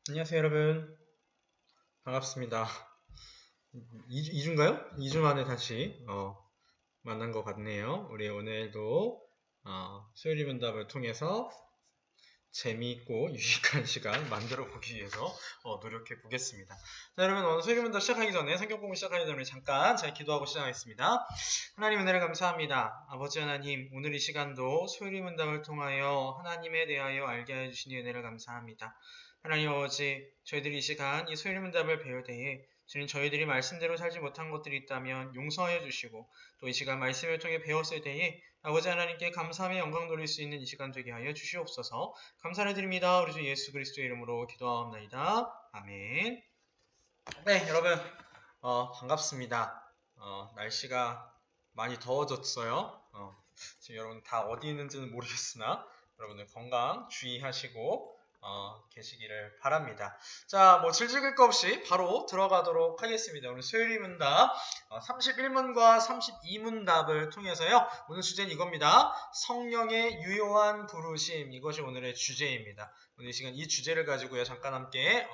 안녕하세요 여러분, 반갑습니다. 2주인가요? 2주 만에 다시 만난 것 같네요. 우리 오늘도 수요일 문답을 통해서 재미있고 유익한 시간 만들어 보기 위해서 노력해 보겠습니다. 자, 여러분, 오늘 수요일 문답 시작하기 전에, 성경 공부 시작하기 전에 잠깐 잘 기도하고 시작하겠습니다. 하나님 은혜를 감사합니다. 아버지 하나님, 오늘 이 시간도 수요일 문답을 통하여 하나님에 대하여 알게 해주시니 은혜를 감사합니다. 하나님 아버지, 저희들이 이 시간 이 수요일 문답을 배울 때에 주님, 저희들이 말씀대로 살지 못한 것들이 있다면 용서하여 주시고, 또 이 시간 말씀을 통해 배웠을 때에 아버지 하나님께 감사함의 영광 돌릴 수 있는 이 시간 되게 하여 주시옵소서. 감사를 드립니다. 우리 주 예수 그리스도의 이름으로 기도하옵나이다. 아멘. 네, 여러분, 반갑습니다. 날씨가 많이 더워졌어요. 지금 여러분 다 어디 있는지는 모르겠으나 여러분들 건강 주의하시고 계시기를 바랍니다. 자, 뭐 질질 끌 거 없이 바로 들어가도록 하겠습니다. 오늘 수요일 문답 31문과 32문답을 통해서요. 오늘 주제는 이겁니다. 성령의 유효한 부르심, 이것이 오늘의 주제입니다. 오늘 이 시간 이 주제를 가지고요. 잠깐 함께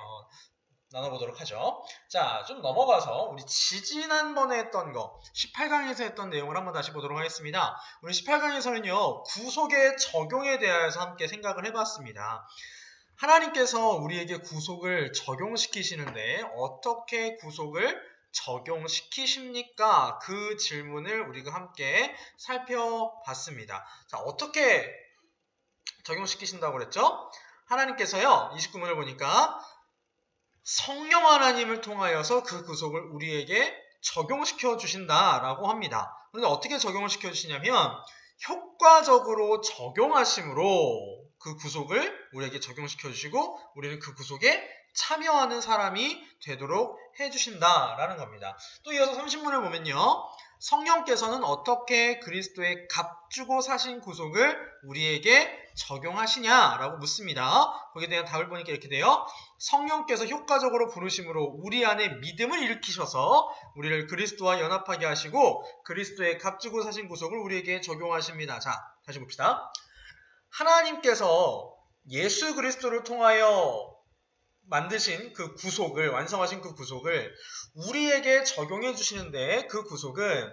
나눠보도록 하죠. 자, 좀 넘어가서 우리 지지난번에 했던 거 18강에서 했던 내용을 한번 다시 보도록 하겠습니다. 우리 18강에서는요. 구속의 적용에 대해서 함께 생각을 해봤습니다. 하나님께서 우리에게 구속을 적용시키시는데 어떻게 구속을 적용시키십니까? 그 질문을 우리가 함께 살펴봤습니다. 자, 어떻게 적용시키신다고 그랬죠? 하나님께서요. 29문을 보니까 성령 하나님을 통하여서 그 구속을 우리에게 적용시켜 주신다라고 합니다. 그런데 어떻게 적용을 시켜 주시냐면 효과적으로 적용하심으로 그 구속을 우리에게 적용시켜 주시고 우리는 그 구속에 참여하는 사람이 되도록 해주신다라는 겁니다. 또 이어서 30문을 보면요. 성령께서는 어떻게 그리스도의 값주고 사신 구속을 우리에게 적용하시냐라고 묻습니다. 거기에 대한 답을 보니까 이렇게 돼요. 성령께서 효과적으로 부르심으로 우리 안에 믿음을 일으키셔서 우리를 그리스도와 연합하게 하시고 그리스도의 값주고 사신 구속을 우리에게 적용하십니다. 자, 다시 봅시다. 하나님께서 예수 그리스도를 통하여 만드신 그 구속을, 완성하신 그 구속을 우리에게 적용해 주시는데 그 구속은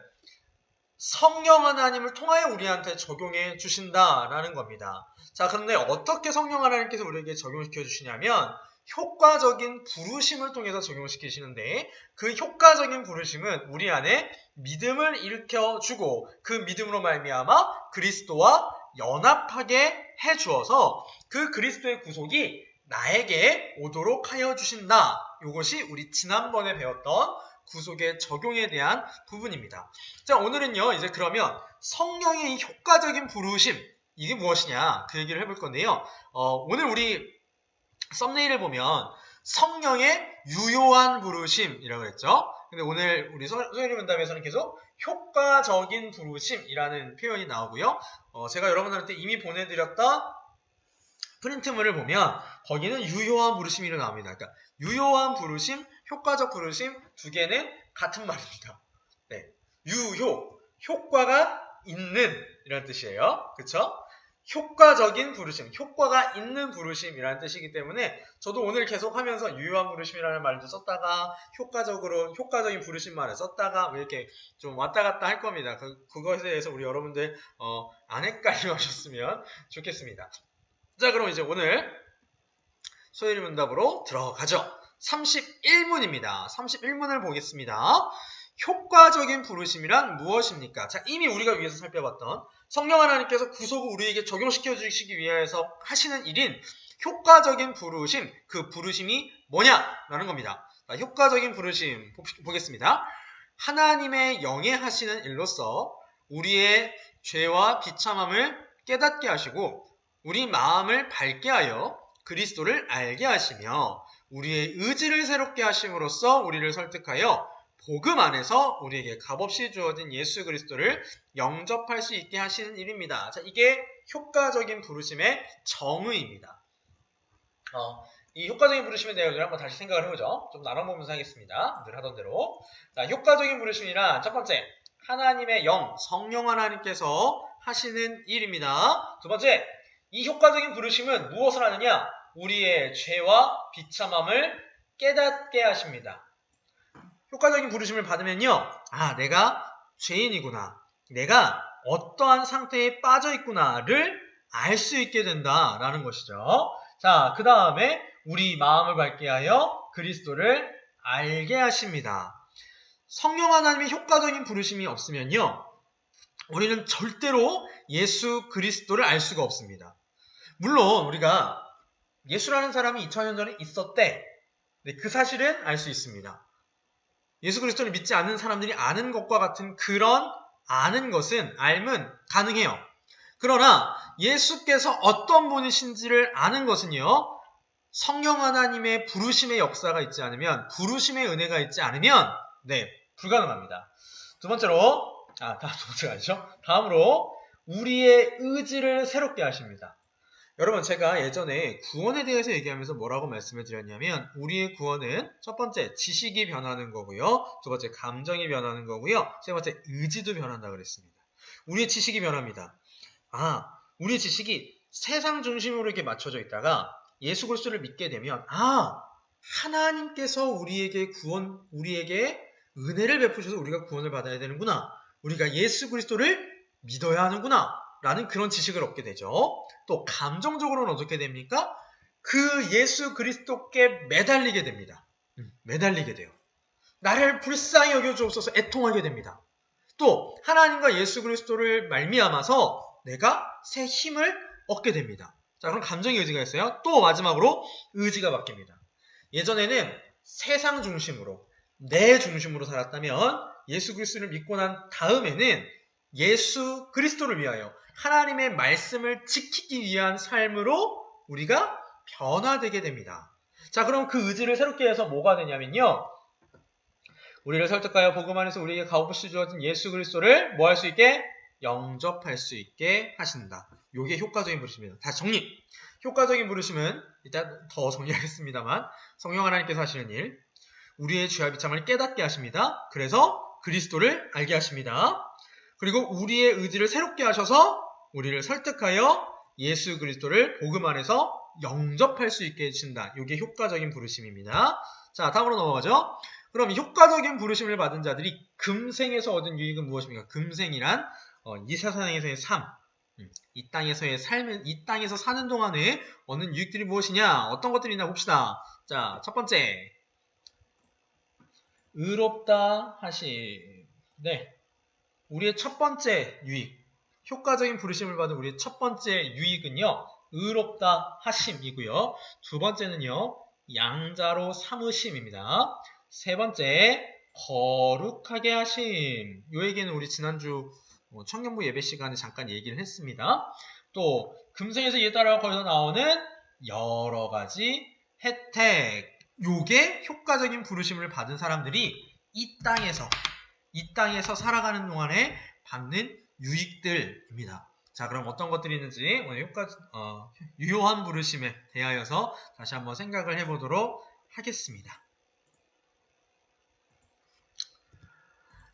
성령 하나님을 통하여 우리한테 적용해 주신다라는 겁니다. 자, 그런데 어떻게 성령 하나님께서 우리에게 적용시켜 주시냐면 효과적인 부르심을 통해서 적용시키시는데 그 효과적인 부르심은 우리 안에 믿음을 일으켜주고 그 믿음으로 말미암아 그리스도와 연합하게 해주어서 그 그리스도의 구속이 나에게 오도록 하여 주신다. 이것이 우리 지난번에 배웠던 구속의 적용에 대한 부분입니다. 자, 오늘은요, 이제 그러면 성령의 효과적인 부르심, 이게 무엇이냐, 그 얘기를 해볼 건데요. 오늘 우리 썸네일을 보면 성령의 유효한 부르심이라고 했죠. 근데 오늘 우리 수요일 문답에서는 계속 효과적인 부르심이라는 표현이 나오고요. 제가 여러분들한테 이미 보내드렸던 프린트물을 보면 거기는 유효한 부르심이 나옵니다. 그러니까 유효한 부르심, 효과적 부르심 두 개는 같은 말입니다. 네, 유효, 효과가 있는 이라는 뜻이에요. 그쵸? 효과적인 부르심, 효과가 있는 부르심이라는 뜻이기 때문에 저도 오늘 계속 하면서 유효한 부르심이라는 말도 썼다가 효과적인 부르심 말을 썼다가 이렇게 좀 왔다 갔다 할 겁니다. 그것에 대해서 우리 여러분들 안 헷갈려 하셨으면 좋겠습니다. 자, 그럼 이제 오늘 수요일 문답으로 들어가죠. 31문입니다. 31문을 보겠습니다. 효과적인 부르심이란 무엇입니까? 자, 이미 우리가 위에서 살펴봤던 성령 하나님께서 구속을 우리에게 적용시켜 주시기 위해서 하시는 일인 효과적인 부르심, 그 부르심이 뭐냐라는 겁니다. 자, 효과적인 부르심 보겠습니다. 하나님의 영에 하시는 일로서 우리의 죄와 비참함을 깨닫게 하시고 우리 마음을 밝게 하여 그리스도를 알게 하시며 우리의 의지를 새롭게 하심으로써 우리를 설득하여 복음 안에서 우리에게 값없이 주어진 예수 그리스도를 영접할 수 있게 하시는 일입니다. 자, 이게 효과적인 부르심의 정의입니다. 이 효과적인 부르심에 대해서 한번 다시 생각을 해보죠. 좀 나눠보면서 하겠습니다. 늘 하던 대로. 자, 효과적인 부르심이란 첫 번째, 하나님의 영, 성령 하나님께서 하시는 일입니다. 두 번째, 이 효과적인 부르심은 무엇을 하느냐? 우리의 죄와 비참함을 깨닫게 하십니다. 효과적인 부르심을 받으면요. 아, 내가 죄인이구나. 내가 어떠한 상태에 빠져 있구나를 알 수 있게 된다라는 것이죠. 자, 그 다음에 우리 마음을 밝게 하여 그리스도를 알게 하십니다. 성령 하나님의 효과적인 부르심이 없으면요. 우리는 절대로 예수 그리스도를 알 수가 없습니다. 물론 우리가 예수라는 사람이 2000년 전에 있었대. 네, 그 사실은 알 수 있습니다. 예수 그리스도를 믿지 않는 사람들이 아는 것과 같은 그런 아는 것은 알면 가능해요. 그러나 예수께서 어떤 분이신지를 아는 것은요. 성령 하나님의 부르심의 역사가 있지 않으면 부르심의 은혜가 있지 않으면 네, 불가능합니다. 두 번째로 두 번째가 아니죠. 다음으로 우리의 의지를 새롭게 하십니다. 여러분 제가 예전에 구원에 대해서 얘기하면서 뭐라고 말씀을 드렸냐면 우리의 구원은 첫 번째 지식이 변하는 거고요. 두 번째 감정이 변하는 거고요. 세 번째 의지도 변한다 그랬습니다. 우리의 지식이 변합니다. 우리의 지식이 세상 중심으로 이렇게 맞춰져 있다가 예수 그리스도를 믿게 되면 하나님께서 우리에게 은혜를 베푸셔서 우리가 구원을 받아야 되는구나. 우리가 예수 그리스도를 믿어야 하는구나. 라는 그런 지식을 얻게 되죠. 또 감정적으로는 어떻게 됩니까? 그 예수 그리스도께 매달리게 됩니다. 매달리게 돼요. 나를 불쌍히 여겨주옵소서 애통하게 됩니다. 또 하나님과 예수 그리스도를 말미암아서 내가 새 힘을 얻게 됩니다. 자, 그럼 감정의 의지가 있어요. 또 마지막으로 의지가 바뀝니다. 예전에는 세상 중심으로 내 중심으로 살았다면 예수 그리스도를 믿고 난 다음에는 예수 그리스도를 위하여 하나님의 말씀을 지키기 위한 삶으로 우리가 변화되게 됩니다. 자, 그럼 그 의지를 새롭게 해서 뭐가 되냐면요. 우리를 설득하여 복음 안에서 우리에게 값없이 주어진 예수 그리스도를 뭐 할 수 있게? 영접할 수 있게 하신다. 이게 효과적인 부르심입니다. 다시 정리. 효과적인 부르심은 일단 더 정리하겠습니다만 성령 하나님께서 하시는 일, 우리의 죄와 비참함을 깨닫게 하십니다. 그래서 그리스도를 알게 하십니다. 그리고 우리의 의지를 새롭게 하셔서 우리를 설득하여 예수 그리스도를 복음 안에서 영접할 수 있게 해주신다. 이게 효과적인 부르심입니다. 자, 다음으로 넘어가죠. 그럼 효과적인 부르심을 받은 자들이 금생에서 얻은 유익은 무엇입니까? 금생이란 이 세상에서의 삶, 이 땅에서 사는 동안에 얻는 유익들이 무엇이냐? 어떤 것들이 있나 봅시다. 자, 첫 번째, 의롭다 하심. 네, 우리의 첫 번째 유익, 효과적인 부르심을 받은 우리의 첫 번째 유익은요, 의롭다 하심이고요. 두 번째는요, 양자로 삼으심입니다. 세 번째, 거룩하게 하심. 요 얘기는 우리 지난주 청년부 예배 시간에 잠깐 얘기를 했습니다. 또 금생에서 이에 따라 거기서 나오는 여러 가지 혜택. 요게 효과적인 부르심을 받은 사람들이 이 땅에서 살아가는 동안에 받는 유익들입니다. 자, 그럼 어떤 것들이 있는지 오늘 유효한 부르심에 대하여서 다시 한번 생각을 해보도록 하겠습니다.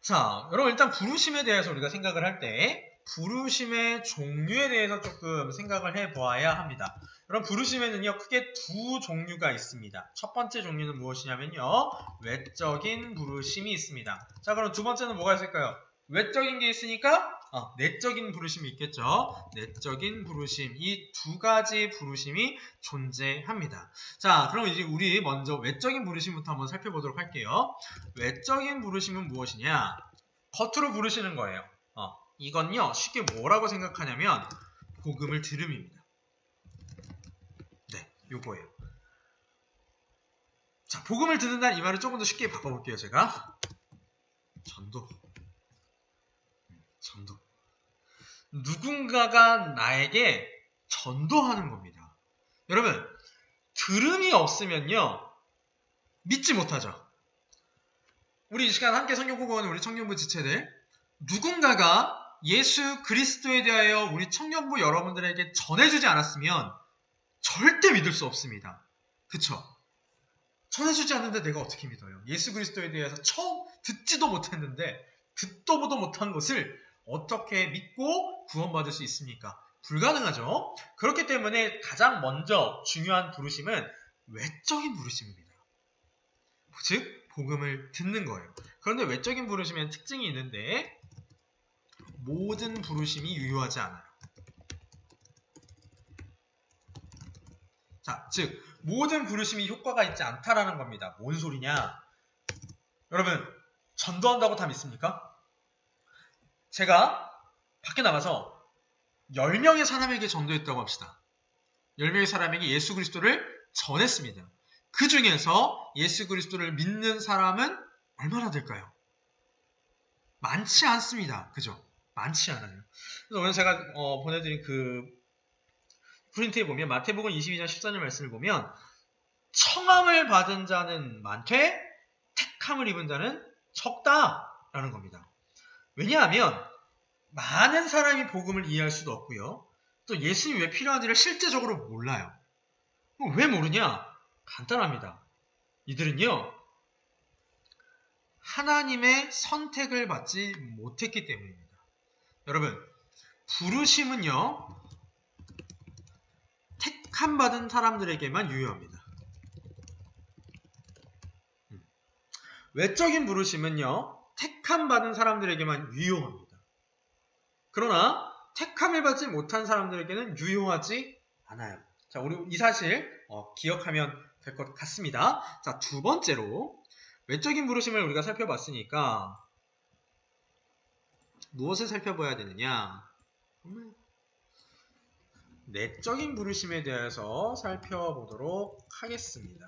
자, 여러분 일단 부르심에 대해서 우리가 생각을 할 때 부르심의 종류에 대해서 조금 생각을 해보아야 합니다. 여러분 부르심에는요 크게 두 종류가 있습니다. 첫 번째 종류는 무엇이냐면요, 외적인 부르심이 있습니다. 자, 그럼 두 번째는 뭐가 있을까요? 외적인 게 있으니까 내적인 부르심이 있겠죠. 내적인 부르심, 이 두 가지 부르심이 존재합니다. 자, 그럼 이제 우리 먼저 외적인 부르심부터 한번 살펴보도록 할게요. 외적인 부르심은 무엇이냐? 겉으로 부르시는 거예요. 이건요 쉽게 뭐라고 생각하냐면 복음을 들음입니다. 네, 요거예요. 자, 복음을 듣는다는 이 말을 조금 더 쉽게 바꿔볼게요. 제가 전도. 누군가가 나에게 전도하는 겁니다. 여러분, 들음이 없으면요 믿지 못하죠. 우리 이 시간 함께 성경 공부하는 우리 청년부 지체들, 누군가가 예수 그리스도에 대하여 우리 청년부 여러분들에게 전해주지 않았으면 절대 믿을 수 없습니다. 그쵸? 전해주지 않는데 내가 어떻게 믿어요? 예수 그리스도에 대해서 처음 듣지도 못했는데 듣도 보도 못한 것을 어떻게 믿고 구원받을 수 있습니까? 불가능하죠. 그렇기 때문에 가장 먼저 중요한 부르심은 외적인 부르심입니다. 즉 복음을 듣는 거예요. 그런데 외적인 부르심에는 특징이 있는데 모든 부르심이 유효하지 않아요. 자, 즉 모든 부르심이 효과가 있지 않다라는 겁니다. 뭔 소리냐? 여러분 전도한다고 다 믿습니까? 제가 밖에 나가서 10명의 사람에게 전도했다고 합시다. 10명의 사람에게 예수 그리스도를 전했습니다. 그 중에서 예수 그리스도를 믿는 사람은 얼마나 될까요? 많지 않습니다. 그죠? 많지 않아요. 그래서 오늘 제가 보내드린 그 프린트에 보면 마태복음 22장 14절 말씀을 보면 청함을 받은 자는 많되 택함을 입은 자는 적다라는 겁니다. 왜냐하면 많은 사람이 복음을 이해할 수도 없고요. 또 예수님이 왜 필요한지를 실제적으로 몰라요. 왜 모르냐? 간단합니다. 이들은요. 하나님의 선택을 받지 못했기 때문입니다. 여러분, 부르심은요. 택함 받은 사람들에게만 유효합니다. 외적인 부르심은요. 택함 받은 사람들에게만 유효합니다. 그러나 택함을 받지 못한 사람들에게는 유효하지 않아요. 자, 우리 이 사실 기억하면 될 것 같습니다. 자, 두 번째로 외적인 부르심을 우리가 살펴봤으니까 무엇을 살펴봐야 되느냐? 내적인 부르심에 대해서 살펴보도록 하겠습니다.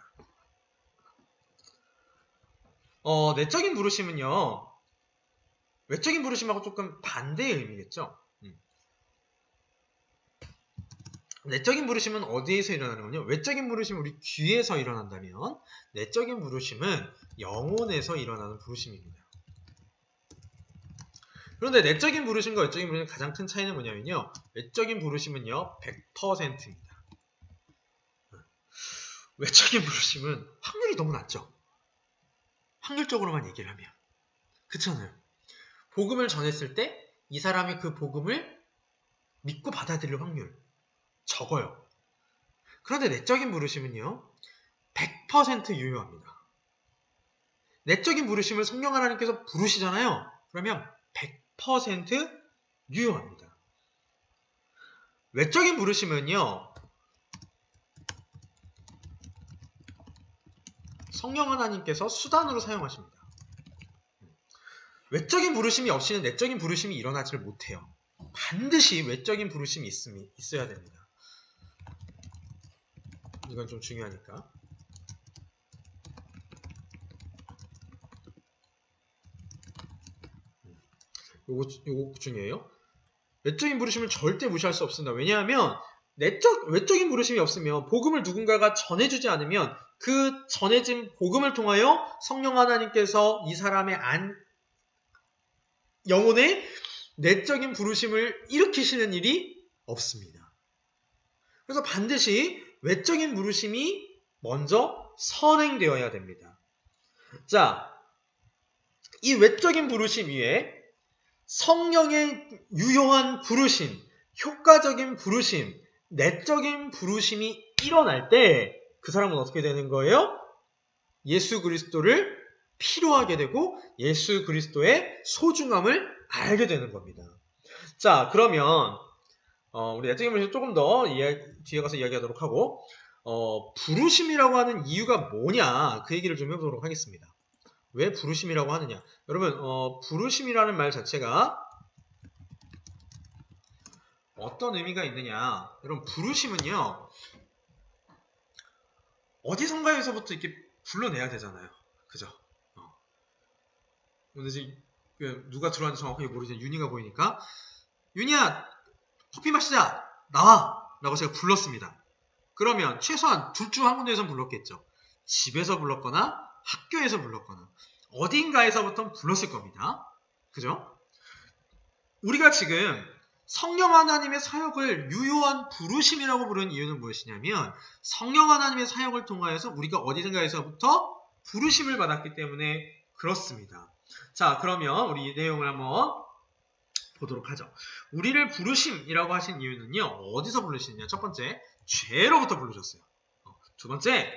내적인 부르심은요. 외적인 부르심하고 조금 반대의 의미겠죠. 내적인 부르심은 어디에서 일어나는 거냐? 외적인 부르심은 우리 귀에서 일어난다면 내적인 부르심은 영혼에서 일어나는 부르심입니다. 그런데 내적인 부르심과 외적인 부르심의 가장 큰 차이는 뭐냐면요. 외적인 부르심은요. 100%입니다. 외적인 부르심은 확률이 너무 낮죠. 확률적으로만 얘기를 하면. 그렇잖아요. 복음을 전했을 때 이 사람이 그 복음을 믿고 받아들일 확률 적어요. 그런데 내적인 부르심은요. 100% 유효합니다. 내적인 부르심을 성령 하나님께서 부르시잖아요. 그러면 100% 유효합니다. 외적인 부르심은요. 성령 하나님께서 수단으로 사용하십니다. 외적인 부르심이 없이는 내적인 부르심이 일어나질 못해요. 반드시 외적인 부르심이 있어야 됩니다. 이건 좀 중요하니까. 요거 중요해요. 외적인 부르심을 절대 무시할 수 없습니다. 왜냐하면 외적인 부르심이 없으면 복음을 누군가가 전해주지 않으면 그 전해진 복음을 통하여 성령 하나님께서 이 사람의 영혼에 내적인 부르심을 일으키시는 일이 없습니다. 그래서 반드시 외적인 부르심이 먼저 선행되어야 됩니다. 자, 이 외적인 부르심 위에 성령의 유효한 부르심, 효과적인 부르심, 내적인 부르심이 일어날 때 그 사람은 어떻게 되는 거예요? 예수 그리스도를 필요하게 되고 예수 그리스도의 소중함을 알게 되는 겁니다. 자, 그러면 우리 내적인 부르심 조금 더 뒤에 가서 이야기하도록 하고 부르심이라고 하는 이유가 뭐냐 그 얘기를 좀 해보도록 하겠습니다. 왜 부르심이라고 하느냐? 여러분 부르심이라는 말 자체가 어떤 의미가 있느냐? 여러분 부르심은요 어디선가에서부터 이렇게 불러내야 되잖아요. 그죠? 근데 지금 누가 들어왔는지 정확하게 모르지만 윤희가 보이니까 윤희야 커피 마시자 나와 라고 제가 불렀습니다. 그러면 최소한 둘 중 한 군데에서 불렀겠죠. 집에서 불렀거나 학교에서 불렀거나 어딘가에서부터 불렀을 겁니다. 그죠? 우리가 지금 성령 하나님의 사역을 유효한 부르심이라고 부르는 이유는 무엇이냐면 성령 하나님의 사역을 통하여서 우리가 어디선가에서부터 부르심을 받았기 때문에 그렇습니다. 자, 그러면 우리 이 내용을 한번 보도록 하죠. 우리를 부르심이라고 하신 이유는요. 어디서 부르시느냐? 첫 번째, 죄로부터 부르셨어요. 두 번째,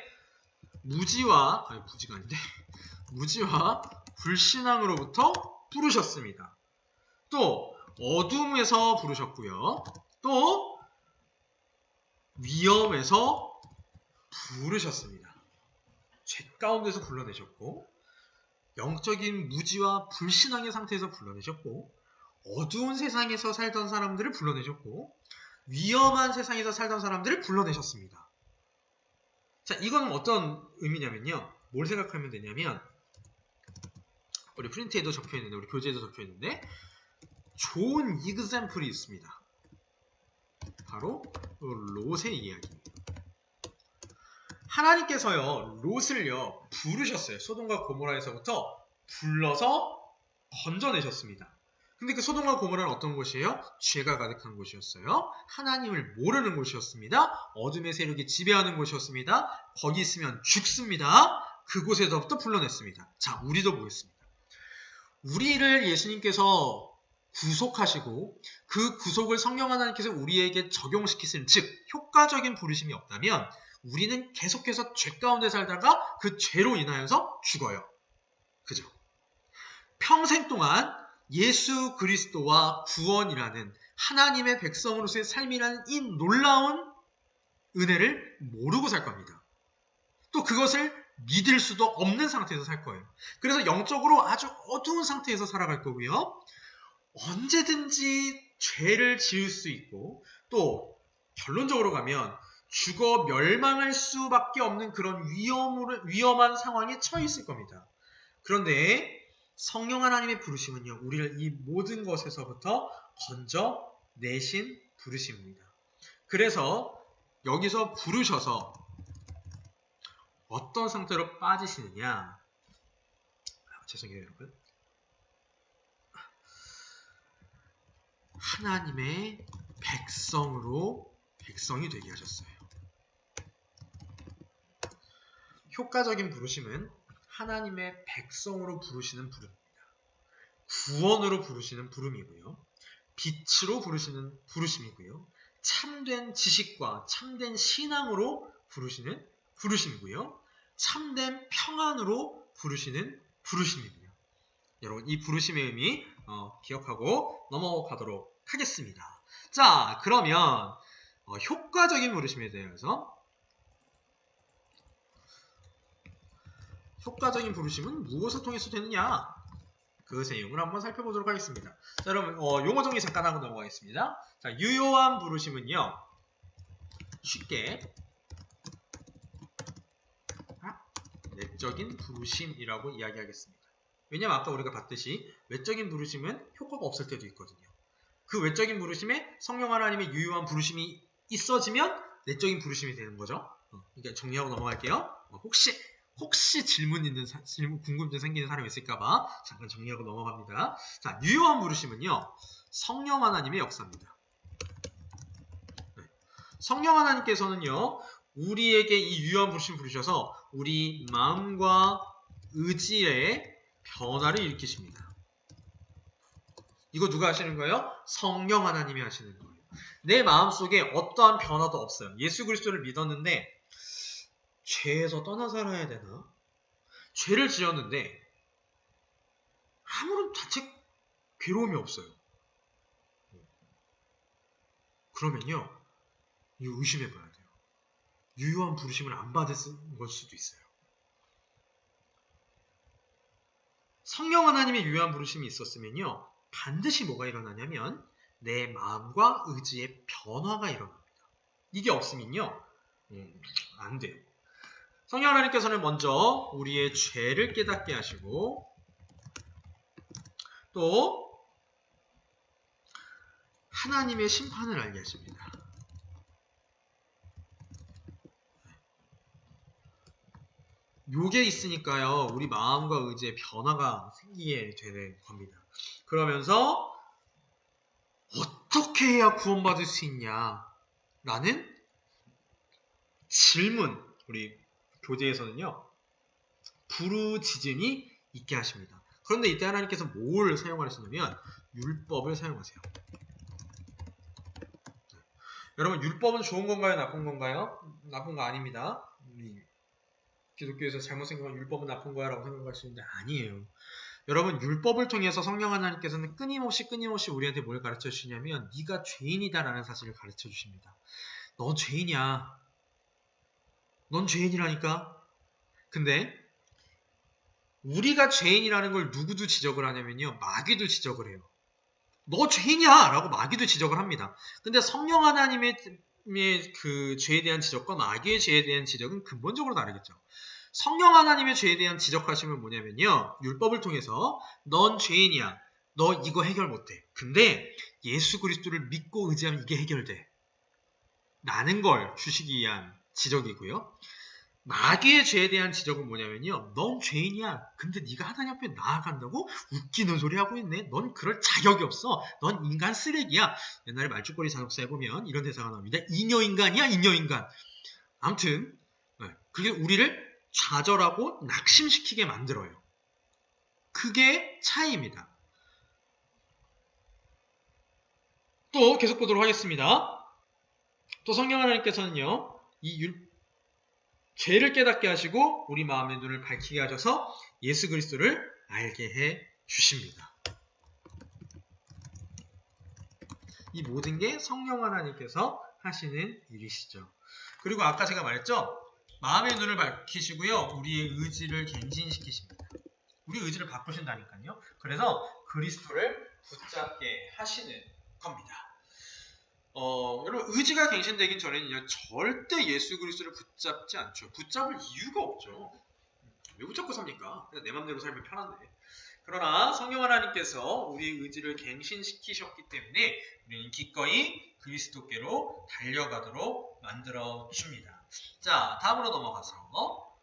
무지와 불신앙으로부터 부르셨습니다. 또 어둠에서 부르셨고요. 또 위험에서 부르셨습니다. 죄 가운데서 불러내셨고, 영적인 무지와 불신앙의 상태에서 불러내셨고, 어두운 세상에서 살던 사람들을 불러내셨고, 위험한 세상에서 살던 사람들을 불러내셨습니다. 자, 이건 어떤 의미냐면요. 뭘 생각하면 되냐면, 우리 프린트에도 적혀있는데, 우리 교재에도 적혀있는데, 좋은 이그샘플이 있습니다. 바로 롯의 이야기입니다. 하나님께서요, 롯을요, 부르셨어요. 소돔과 고모라에서부터 불러서 건져내셨습니다. 근데 그 소돔과 고모라는 어떤 곳이에요? 죄가 가득한 곳이었어요. 하나님을 모르는 곳이었습니다. 어둠의 세력이 지배하는 곳이었습니다. 거기 있으면 죽습니다. 그곳에서부터 불러냈습니다. 자, 우리도 보겠습니다. 우리를 예수님께서 구속하시고 그 구속을 성령 하나님께서 우리에게 적용시키신, 즉 효과적인 부르심이 없다면 우리는 계속해서 죄 가운데 살다가 그 죄로 인하여서 죽어요. 그죠? 평생 동안 예수 그리스도와 구원이라는 하나님의 백성으로서의 삶이라는 이 놀라운 은혜를 모르고 살 겁니다. 또 그것을 믿을 수도 없는 상태에서 살 거예요. 그래서 영적으로 아주 어두운 상태에서 살아갈 거고요. 언제든지 죄를 지을 수 있고, 또 결론적으로 가면 죽어 멸망할 수밖에 없는 그런 위험한 상황에 처해 있을 겁니다. 그런데 성령 하나님의 부르심은요, 우리를 이 모든 것에서부터 건져내신 부르심입니다. 그래서 여기서 부르셔서 어떤 상태로 빠지시느냐, 죄송해요 여러분, 하나님의 백성이 되게 하셨어요. 효과적인 부르심은 하나님의 백성으로 부르시는 부름입니다. 구원으로 부르시는 부름이고요. 빛으로 부르시는 부르심이고요. 참된 지식과 참된 신앙으로 부르시는 부르심이고요. 참된 평안으로 부르시는 부르심입니다. 여러분, 이 부르심의 의미 기억하고 넘어가도록 하겠습니다. 자, 그러면 효과적인 부르심에 대해서, 효과적인 부르심은 무엇을 통해서 되느냐, 그 내용을 한번 살펴보도록 하겠습니다. 자, 여러분 용어 정리 잠깐 하고 넘어가겠습니다. 자, 유효한 부르심은요, 쉽게 내적인 부르심이라고 이야기하겠습니다. 왜냐하면 아까 우리가 봤듯이 외적인 부르심은 효과가 없을 때도 있거든요. 그 외적인 부르심에 성령 하나님의 유효한 부르심이 있어지면 내적인 부르심이 되는 거죠. 그러니까 정리하고 넘어갈게요. 혹시 궁금증 생기는 사람이 있을까봐 잠깐 정리하고 넘어갑니다. 자, 유효한 부르심은요, 성령 하나님의 역사입니다. 성령 하나님께서는요, 우리에게 이 유효한 부르심 부르셔서 우리 마음과 의지의 변화를 일으키십니다. 이거 누가 하시는 거예요? 성령 하나님이 하시는 거예요. 내 마음속에 어떠한 변화도 없어요. 예수 그리스도를 믿었는데 죄에서 떠나 살아야 되나? 죄를 지었는데 아무런 자책 괴로움이 없어요. 그러면요, 이거 의심해 봐야 돼요. 유효한 부르심을 안 받을 걸 수도 있어요. 성령 하나님의 유효한 부르심이 있었으면요, 반드시 뭐가 일어나냐면 내 마음과 의지의 변화가 일어납니다. 이게 없으면요, 안 돼요. 성령 하나님께서는 먼저 우리의 죄를 깨닫게 하시고, 또 하나님의 심판을 알게 하십니다. 요게 있으니까요, 우리 마음과 의지의 변화가 생기게 되는 겁니다. 그러면서 어떻게 해야 구원받을 수 있냐 라는 질문, 우리 교재에서는요, 부르짖음이 있게 하십니다. 그런데 이때 하나님께서 뭘 사용하시냐면 율법을 사용하세요. 여러분 율법은 좋은 건가요? 나쁜 건가요? 나쁜 거 아닙니다. 기독교에서 잘못 생각하면 율법은 나쁜 거야 라고 생각할 수 있는데 아니에요. 여러분 율법을 통해서 성령 하나님께서는 끊임없이 우리한테 뭘 가르쳐 주시냐면 네가 죄인이다 라는 사실을 가르쳐 주십니다. 넌 죄인이야. 넌 죄인이라니까. 근데 우리가 죄인이라는 걸 누구도 지적을 하냐면요. 마귀도 지적을 해요. 너 죄인이야! 라고 마귀도 지적을 합니다. 근데 성령 하나님의 그 죄에 대한 지적과 마귀의 죄에 대한 지적은 근본적으로 다르겠죠. 성령 하나님의 죄에 대한 지적하시면 뭐냐면요. 율법을 통해서 넌 죄인이야. 너 이거 해결 못해. 근데 예수 그리스도를 믿고 의지하면 이게 해결돼. 라는 걸 주시기 위한 지적이고요. 마귀의 죄에 대한 지적은 뭐냐면요. 넌 죄인이야. 근데 네가 하나님 앞에 나아간다고 웃기는 소리 하고 있네. 넌 그럴 자격이 없어. 넌 인간 쓰레기야. 옛날에 말죽거리 잔혹사에 보면 이런 대사가 나옵니다. 잉여인간이야. 잉여인간. 아무튼 그게 우리를 좌절하고 낙심시키게 만들어요. 그게 차이입니다. 또 계속 보도록 하겠습니다. 또 성령 하나님께서는요. 죄를 깨닫게 하시고 우리 마음의 눈을 밝히게 하셔서 예수 그리스도를 알게 해 주십니다. 이 모든 게 성령 하나님께서 하시는 일이시죠. 그리고 아까 제가 말했죠. 마음의 눈을 밝히시고요. 우리의 의지를 갱신시키십니다. 우리 의지를 바꾸신다니까요. 그래서 그리스도를 붙잡게 하시는 겁니다. 여러분 의지가 갱신되긴 전에는요. 절대 예수 그리스도를 붙잡지 않죠. 붙잡을 이유가 없죠. 왜 붙잡고 삽니까? 그냥 내 맘대로 살면 편한데. 그러나 성령 하나님께서 우리의 의지를 갱신시키셨기 때문에 우리는 기꺼이 그리스도께로 달려가도록 만들어 줍니다. 자, 다음으로 넘어가서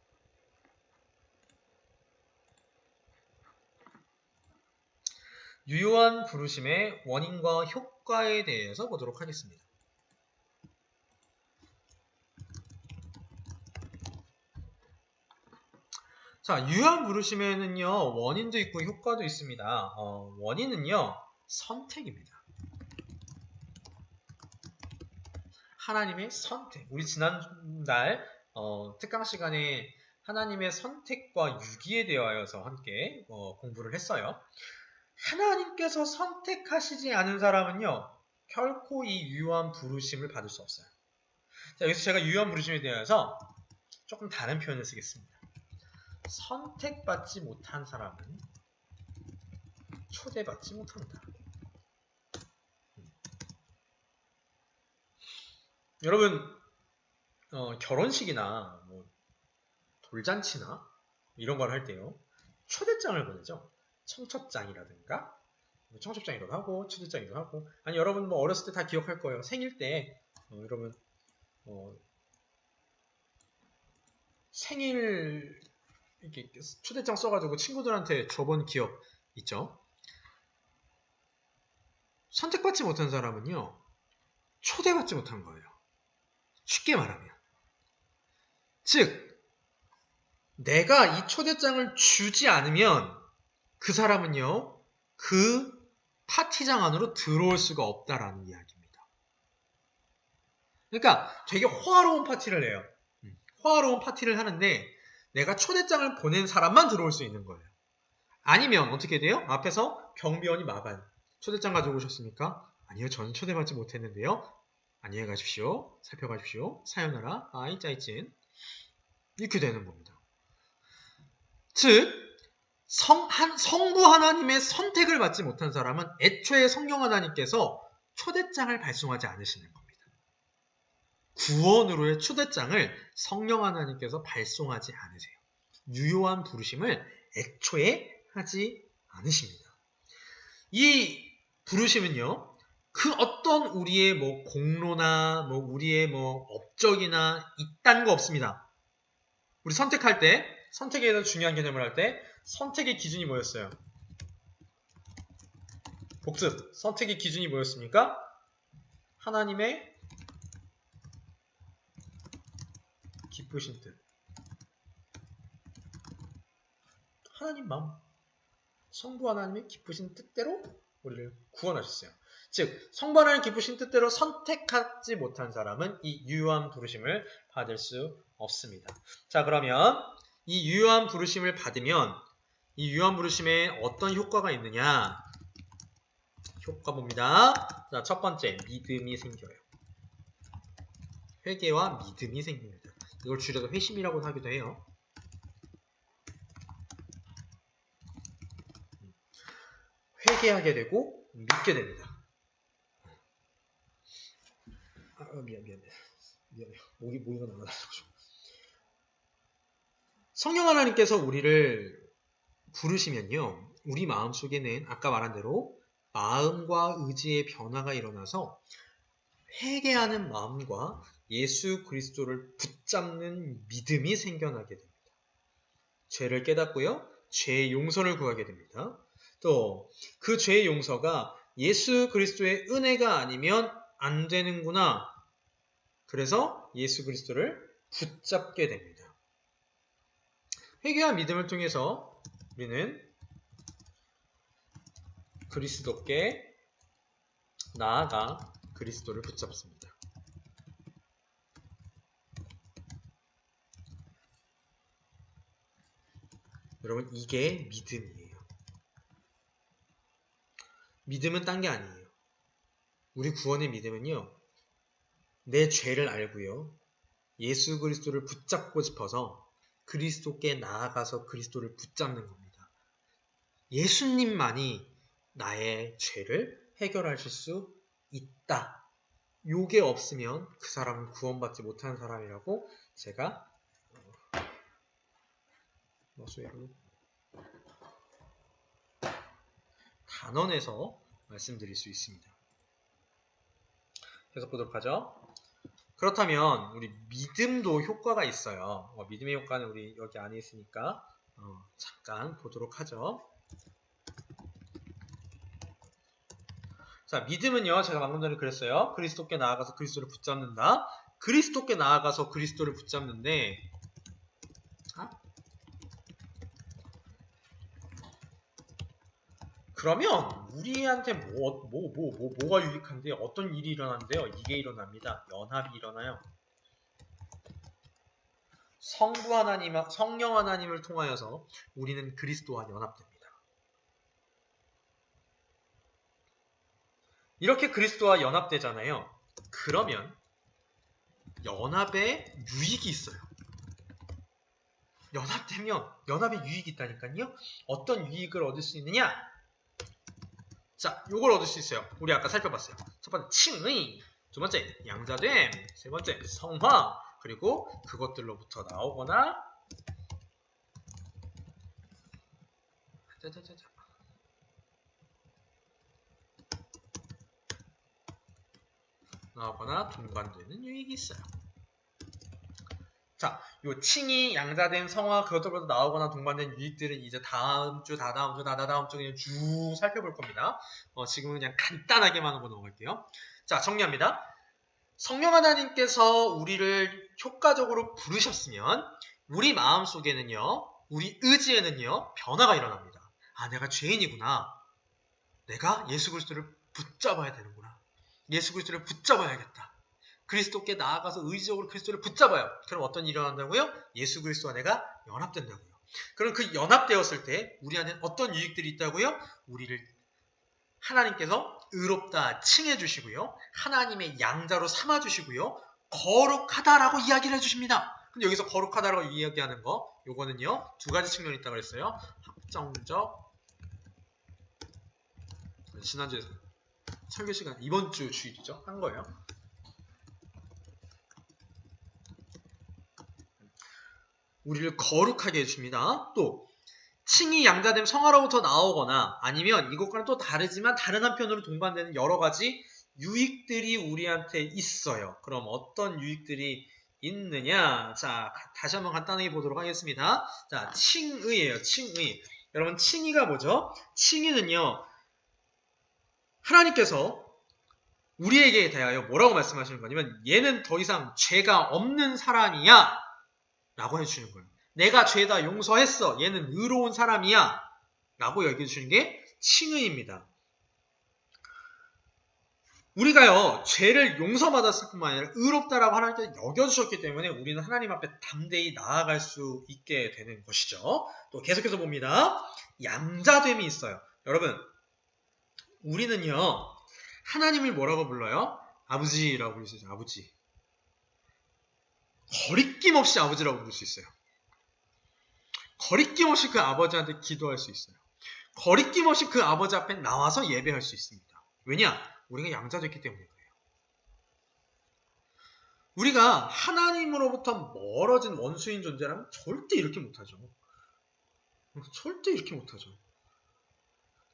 유효한 부르심의 원인과 효과에 대해서 보도록 하겠습니다. 자, 유효한 부르심에는요, 원인도 있고 효과도 있습니다. 원인은요, 선택입니다. 하나님의 선택. 우리 지난달 특강 시간에 하나님의 선택과 유기에 대하여서 함께 공부를 했어요. 하나님께서 선택하시지 않은 사람은요, 결코 이 유효한 부르심을 받을 수 없어요. 자, 여기서 제가 유효한 부르심에 대해서 조금 다른 표현을 쓰겠습니다. 선택받지 못한 사람은 초대받지 못한다. 여러분, 결혼식이나 돌잔치나 이런 걸 할 때요, 초대장을 보내죠. 청첩장이라든가, 청첩장이라도 하고, 초대장이라도 하고, 아니, 여러분 어렸을 때 다 기억할 거예요. 생일 때, 여러분, 생일, 이렇게 초대장 써가지고 친구들한테 줘본 기억 있죠? 선택받지 못한 사람은요, 초대받지 못한 거예요. 쉽게 말하면. 즉, 내가 이 초대장을 주지 않으면 그 사람은요, 그 파티장 안으로 들어올 수가 없다라는 이야기입니다. 그러니까 되게 호화로운 파티를 해요. 호화로운 파티를 하는데 내가 초대장을 보낸 사람만 들어올 수 있는 거예요. 아니면 어떻게 돼요? 앞에서 경비원이 막아요. 초대장 가져오셨습니까? 아니요, 저는 초대받지 못했는데요. 안녕히 가십시오. 살펴가십시오. 사요나라, 아이 짜이찐. 이렇게 되는 겁니다. 즉, 성부 하나님의 선택을 받지 못한 사람은 애초에 성령 하나님께서 초대장을 발송하지 않으시는 겁니다. 구원으로의 초대장을 성령 하나님께서 발송하지 않으세요. 유효한 부르심을 애초에 하지 않으십니다. 이 부르심은요, 그 어떤 우리의 공로나 우리의 업적이나 이딴 거 없습니다. 우리 선택할 때, 선택에 대해서 중요한 개념을 할 때 선택의 기준이 뭐였어요? 복습. 선택의 기준이 뭐였습니까? 하나님의 기쁘신 뜻. 하나님 마음. 성부 하나님의 기쁘신 뜻대로 우리를 구원하셨어요. 즉 성부 하나님 기쁘신 뜻대로 선택하지 못한 사람은 이 유효한 부르심을 받을 수 없습니다. 자, 그러면 이 유효한 부르심을 받으면 이 유효한 부르심에 어떤 효과가 있느냐? 효과 봅니다. 자, 첫 번째, 믿음이 생겨요. 회개와 믿음이 생깁니다. 이걸 줄여서 회심이라고 하기도 해요. 회개하게 되고 믿게 됩니다. 미안해. 모기가 날아가지고. 성령 하나님께서 우리를 부르시면요, 우리 마음속에는 아까 말한 대로 마음과 의지의 변화가 일어나서 회개하는 마음과 예수 그리스도를 붙잡는 믿음이 생겨나게 됩니다. 죄를 깨닫고요, 죄의 용서를 구하게 됩니다. 또 그 죄의 용서가 예수 그리스도의 은혜가 아니면 안 되는구나. 그래서 예수 그리스도를 붙잡게 됩니다. 회개와 믿음을 통해서 우리는 그리스도께 나아가 그리스도를 붙잡습니다. 여러분, 이게 믿음이에요. 믿음은 딴 게 아니에요. 우리 구원의 믿음은요, 내 죄를 알고요, 예수 그리스도를 붙잡고 싶어서 그리스도께 나아가서 그리스도를 붙잡는 겁니다. 예수님만이 나의 죄를 해결하실 수 있다. 요게 없으면 그 사람은 구원받지 못하는 사람이라고 제가 단언해서 말씀드릴 수 있습니다. 계속 보도록 하죠. 그렇다면 우리 믿음도 효과가 있어요. 믿음의 효과는 우리 여기 안에 있으니까 잠깐 보도록 하죠. 자, 믿음은요, 제가 방금 전에 그랬어요. 그리스도께 나아가서 그리스도를 붙잡는다. 그리스도께 나아가서 그리스도를 붙잡는데, 그러면 우리한테 뭐가 유익한데 어떤 일이 일어난대요? 이게 일어납니다. 연합이 일어나요. 성령 하나님을 통하여서 우리는 그리스도와 연합됩니다. 이렇게 그리스도와 연합되잖아요. 그러면 연합에 유익이 있어요. 연합되면 연합에 유익이 있다니까요. 어떤 유익을 얻을 수 있느냐? 자, 요걸 얻을 수 있어요. 우리 아까 살펴봤어요. 첫 번째, 칭의. 두 번째, 양자됨. 세 번째, 성화. 그리고 그것들로부터 나오거나 동반되는 유익이 있어요. 자, 요 칭의, 양자됨, 성화, 그것들보다 나오거나 동반된 유익들은 이제 다다음 주 그냥 쭉 살펴볼 겁니다. 지금은 그냥 간단하게만 하고 넘어갈게요. 자, 정리합니다. 성령 하나님께서 우리를 효과적으로 부르셨으면 우리 마음속에는요, 우리 의지에는요, 변화가 일어납니다. 아, 내가 죄인이구나. 내가 예수 그리스도를 붙잡아야 되는구나. 예수 그리스도를 붙잡아야겠다. 그리스도께 나아가서 의지적으로 그리스도를 붙잡아요. 그럼 어떤 일이 일어난다고요? 예수 그리스도와 내가 연합된다고요. 그럼 그 연합되었을 때 우리 안에 어떤 유익들이 있다고요? 우리를 하나님께서 의롭다 칭해 주시고요. 하나님의 양자로 삼아 주시고요. 거룩하다라고 이야기를 해주십니다. 근데 여기서 거룩하다라고 이야기하는 거, 요거는요, 두 가지 측면이 있다고 그랬어요. 확정적, 지난주에 설교 시간, 이번 주 주일이죠. 한 거예요. 우리를 거룩하게 해줍니다. 또 칭의 양자됨 성화로부터 나오거나 아니면 이것과는 또 다르지만 다른 한편으로 동반되는 여러 가지 유익들이 우리한테 있어요. 그럼 어떤 유익들이 있느냐? 자, 다시 한번 간단하게 보도록 하겠습니다. 자, 칭의예요. 칭의. 여러분, 칭의가 뭐죠? 칭의는요, 하나님께서 우리에게 대하여 뭐라고 말씀하시는 거냐면, 얘는 더 이상 죄가 없는 사람이야 라고 해주시는 거예요. 내가 죄다 용서했어. 얘는 의로운 사람이야 라고 얘기해 주시는 게 칭의입니다. 우리가요, 죄를 용서받았을 뿐만 아니라 의롭다라고 하나님께서 여겨주셨기 때문에 우리는 하나님 앞에 담대히 나아갈 수 있게 되는 것이죠. 또 계속해서 봅니다. 양자됨이 있어요. 여러분, 우리는요, 하나님을 뭐라고 불러요? 아버지라고 부를 수 있어요. 아버지. 거리낌 없이 아버지라고 부를 수 있어요. 거리낌 없이 그 아버지한테 기도할 수 있어요. 거리낌 없이 그 아버지 앞에 나와서 예배할 수 있습니다. 왜냐? 우리가 양자됐기 때문에 그래요. 우리가 하나님으로부터 멀어진 원수인 존재라면 절대 이렇게 못하죠. 절대 이렇게 못하죠.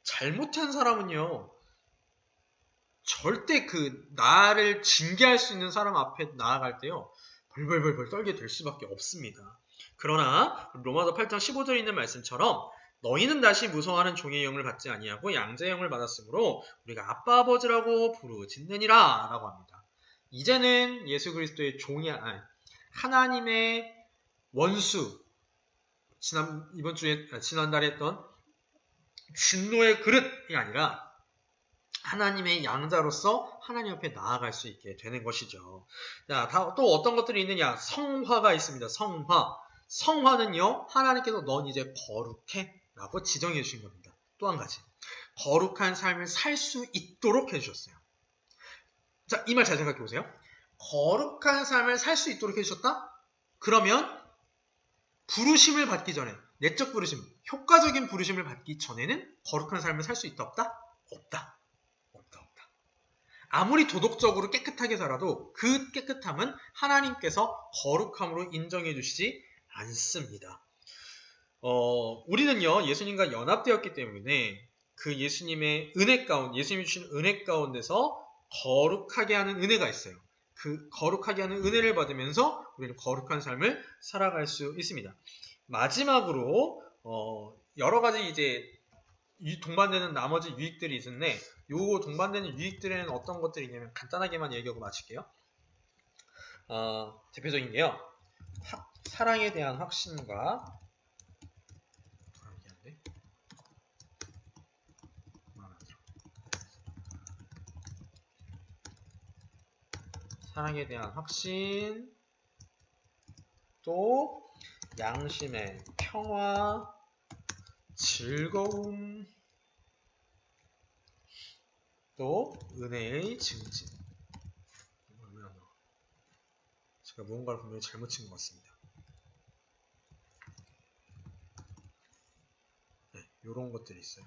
잘못한 사람은요, 절대 나를 징계할 수 있는 사람 앞에 나아갈 때요, 벌벌벌벌 떨게 될 수밖에 없습니다. 그러나 로마서 8장 15절에 있는 말씀처럼 너희는 다시 무서워하는 종의 영을 받지 아니하고 양자의 영을 받았으므로 우리가 아빠 아버지라고 부르짖느니라 라고 합니다. 이제는 예수 그리스도의 종이 아니 하나님의 원수, 지난달에 했던 진노의 그릇이 아니라 하나님의 양자로서 하나님 앞에 나아갈 수 있게 되는 것이죠. 자, 또 어떤 것들이 있느냐? 성화가 있습니다. 성화는요, 하나님께서 넌 이제 거룩해 라고 지정해 주신 겁니다. 또 한 가지, 거룩한 삶을 살 수 있도록 해주셨어요. 자, 이 말 잘 생각해 보세요. 거룩한 삶을 살 수 있도록 해주셨다? 그러면 부르심을 받기 전에, 내적 부르심, 효과적인 부르심을 받기 전에는 거룩한 삶을 살 수 있다 없다? 없다. 아무리 도덕적으로 깨끗하게 살아도 그 깨끗함은 하나님께서 거룩함으로 인정해 주시지 않습니다. 우리는요, 예수님과 연합되었기 때문에 그 예수님의 은혜 가운데, 예수님이 주신 은혜 가운데서 거룩하게 하는 은혜가 있어요. 그 거룩하게 하는 은혜를 받으면서 우리는 거룩한 삶을 살아갈 수 있습니다. 마지막으로 여러 가지 이제 동반되는 나머지 유익들이 있는데, 요 동반되는 유익들에는 어떤 것들이 있냐면 간단하게만 얘기하고 마칠게요. 대표적인 게요, 사랑에 대한 확신과 사랑에 대한 확신, 또 양심의 평화, 즐거움, 또 은혜의 증진. 제가 무언가를 분명히 잘못 친 것 같습니다. 네, 요런 것들이 있어요.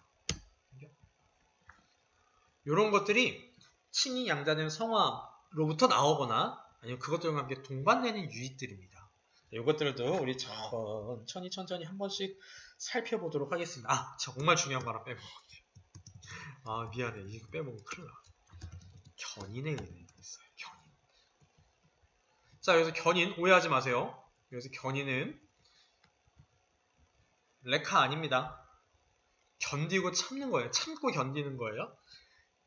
요런 것들이 친히 양자된 성화로부터 나오거나 아니면 그것들과 함께 동반되는 유익들입니다. 이것들도 우리 천천히 한 번씩 살펴보도록 하겠습니다. 정말 중요한 거 하나 빼먹었네요. 미안해. 이거 빼먹으면 큰일 나. 견인의 은혜가 있어요. 견인. 자, 여기서 견인 오해하지 마세요. 여기서 견인은 레카 아닙니다. 견디고 참는 거예요. 참고 견디는 거예요.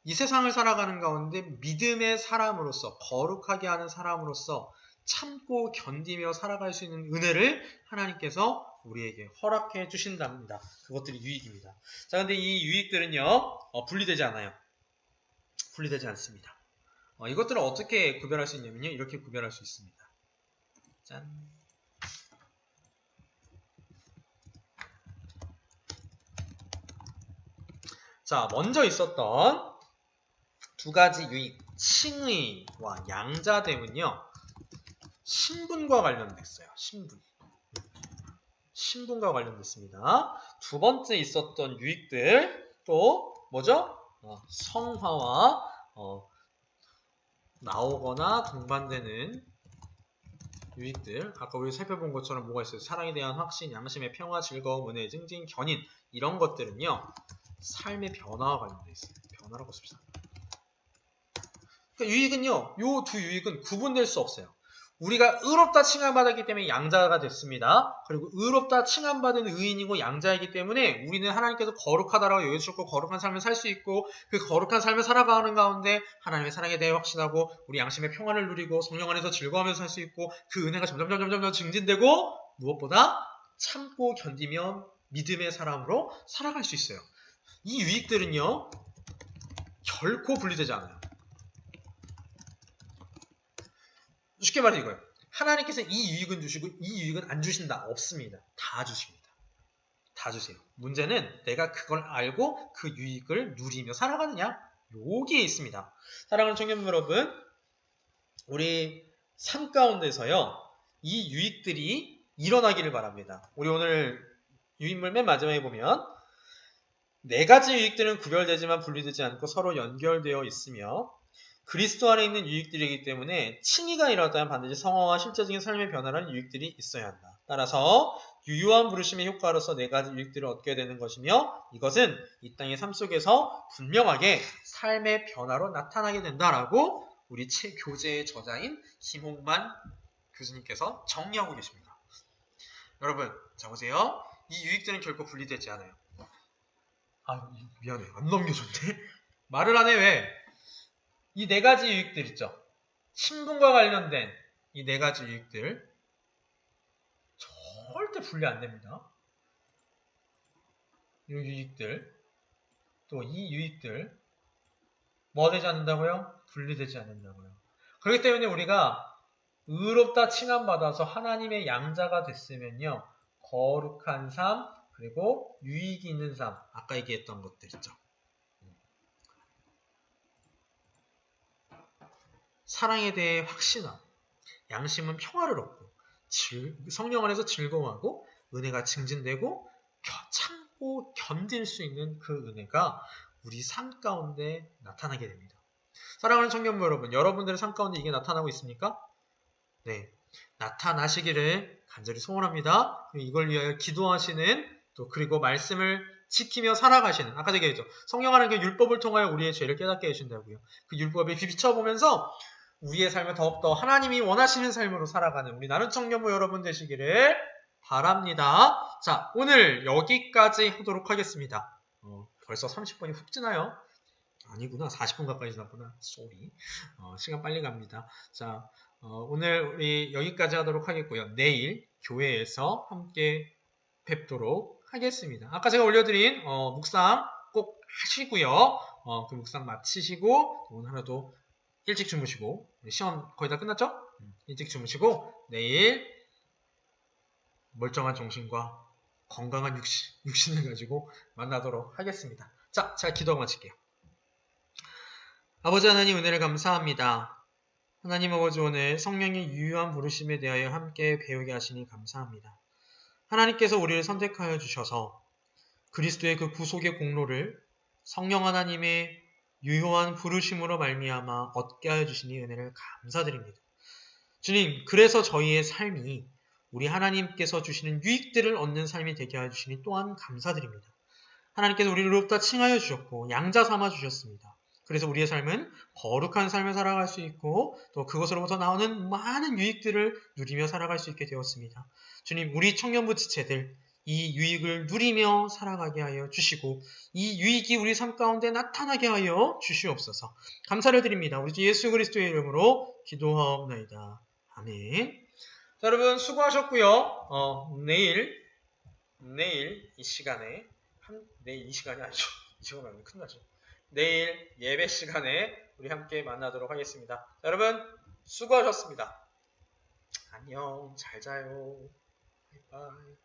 이 세상을 살아가는 가운데 믿음의 사람으로서, 거룩하게 하는 사람으로서 참고 견디며 살아갈 수 있는 은혜를 하나님께서 우리에게 허락해 주신답니다. 그것들이 유익입니다. 자, 근데 이 유익들은요, 분리되지 않아요. 분리되지 않습니다. 이것들을 어떻게 구별할 수 있냐면요, 이렇게 구별할 수 있습니다. 짠. 자, 먼저 있었던 두 가지 유익, 칭의와 양자됨은요, 신분과 관련됐어요. 신분과 관련됐습니다. 두 번째 있었던 유익들, 또 뭐죠? 성화와 나오거나 동반되는 유익들. 아까 우리 살펴본 것처럼 뭐가 있어요? 사랑에 대한 확신, 양심의 평화, 즐거움, 은혜, 증진, 견인. 이런 것들은요, 삶의 변화와 관련되어 있어요. 변화라고 씁시다. 그러니까 유익은요, 요 두 유익은 구분될 수 없어요. 우리가 의롭다 칭함받았기 때문에 양자가 됐습니다. 그리고 의롭다 칭함받은 의인이고 양자이기 때문에 우리는 하나님께서 거룩하다라고 여겨주셨고 거룩한 삶을 살 수 있고, 그 거룩한 삶을 살아가는 가운데 하나님의 사랑에 대해 확신하고 우리 양심의 평안을 누리고 성령 안에서 즐거워하면서 살 수 있고, 그 은혜가 점점 증진되고, 무엇보다 참고 견디며 믿음의 사람으로 살아갈 수 있어요. 이 유익들은요, 결코 분리되지 않아요. 쉽게 말해 이거예요. 하나님께서 이 유익은 주시고 이 유익은 안 주신다. 없습니다. 다 주십니다. 다 주세요. 문제는 내가 그걸 알고 그 유익을 누리며 살아가느냐? 여기에 있습니다. 사랑하는 청년분 여러분, 우리 삶 가운데서요, 이 유익들이 일어나기를 바랍니다. 우리 오늘 유익물 맨 마지막에 보면 네 가지 유익들은 구별되지만 분리되지 않고 서로 연결되어 있으며 그리스도 안에 있는 유익들이기 때문에 칭의가 일어나면 반드시 성화와 실제적인 삶의 변화라는 유익들이 있어야 한다. 따라서 유효한 부르심의 효과로서 네 가지 유익들을 얻게 되는 것이며 이것은 이 땅의 삶 속에서 분명하게 삶의 변화로 나타나게 된다라고 우리 교재의 저자인 김홍만 교수님께서 정리하고 계십니다. 여러분, 자 보세요. 이 유익들은 결코 분리되지 않아요. 아, 미안해. 안 넘겨줬네. 말을 안 해, 왜? 이 네 가지 유익들 있죠. 신분과 관련된 이 네 가지 유익들 절대 분리 안 됩니다. 이 유익들, 또 이 유익들 뭐 되지 않는다고요? 분리되지 않는다고요. 그렇기 때문에 우리가 의롭다 칭함받아서 하나님의 양자가 됐으면요. 거룩한 삶, 그리고 유익이 있는 삶, 아까 얘기했던 것들 있죠. 사랑에 대해 확신함, 양심은 평화를 얻고 성령 안에서 즐거워하고 은혜가 증진되고 참고 견딜 수 있는 그 은혜가 우리 삶 가운데 나타나게 됩니다. 사랑하는 청년부 여러분, 여러분들의 삶 가운데 이게 나타나고 있습니까? 네, 나타나시기를 간절히 소원합니다. 이걸 위하여 기도하시는 또 그리고 말씀을 지키며 살아가시는, 아까 얘기했죠. 성령 하나님께 율법을 통하여 우리의 죄를 깨닫게 해주신다고요. 그 율법에 비춰보면서 우리의 삶을 더욱더 하나님이 원하시는 삶으로 살아가는 우리 나는 청년부 여러분 되시기를 바랍니다. 자, 오늘 여기까지 하도록 하겠습니다. 벌써 30분이 훅 지나요? 아니구나. 40분 가까이 지났구나. 쏘리. 시간 빨리 갑니다. 자, 오늘 우리 여기까지 하도록 하겠고요. 내일 교회에서 함께 뵙도록 하겠습니다. 아까 제가 올려드린 묵상 꼭 하시고요. 그 묵상 마치시고 오늘 하루도 일찍 주무시고 시험 거의 다 끝났죠? 일찍 주무시고 내일 멀쩡한 정신과 건강한 육신을 가지고 만나도록 하겠습니다. 자, 제가 기도 마칠게요. 아버지 하나님 은혜를 감사합니다. 하나님 아버지 오늘 성령의 유효한 부르심에 대하여 함께 배우게 하시니 감사합니다. 하나님께서 우리를 선택하여 주셔서 그리스도의 그 구속의 공로를 성령 하나님의 유효한 부르심으로 말미암아 얻게 하여 주시니 은혜를 감사드립니다. 주님, 그래서 저희의 삶이 우리 하나님께서 주시는 유익들을 얻는 삶이 되게 하여 주시니 또한 감사드립니다. 하나님께서 우리를 의롭다 칭하여 주셨고 양자 삼아 주셨습니다. 그래서 우리의 삶은 거룩한 삶을 살아갈 수 있고 또 그것으로부터 나오는 많은 유익들을 누리며 살아갈 수 있게 되었습니다. 주님, 우리 청년부 지체들 이 유익을 누리며 살아가게 하여 주시고 이 유익이 우리 삶 가운데 나타나게 하여 주시옵소서. 감사를 드립니다. 우리 주 예수 그리스도의 이름으로 기도하옵나이다. 아멘. 자, 여러분 수고하셨고요. 내일 이 시간에 내일 이 시간이 아니죠. 이 시간 하면 큰일 나죠. 내일 예배 시간에 우리 함께 만나도록 하겠습니다. 자, 여러분 수고하셨습니다. 안녕, 잘 자요. 바이바이.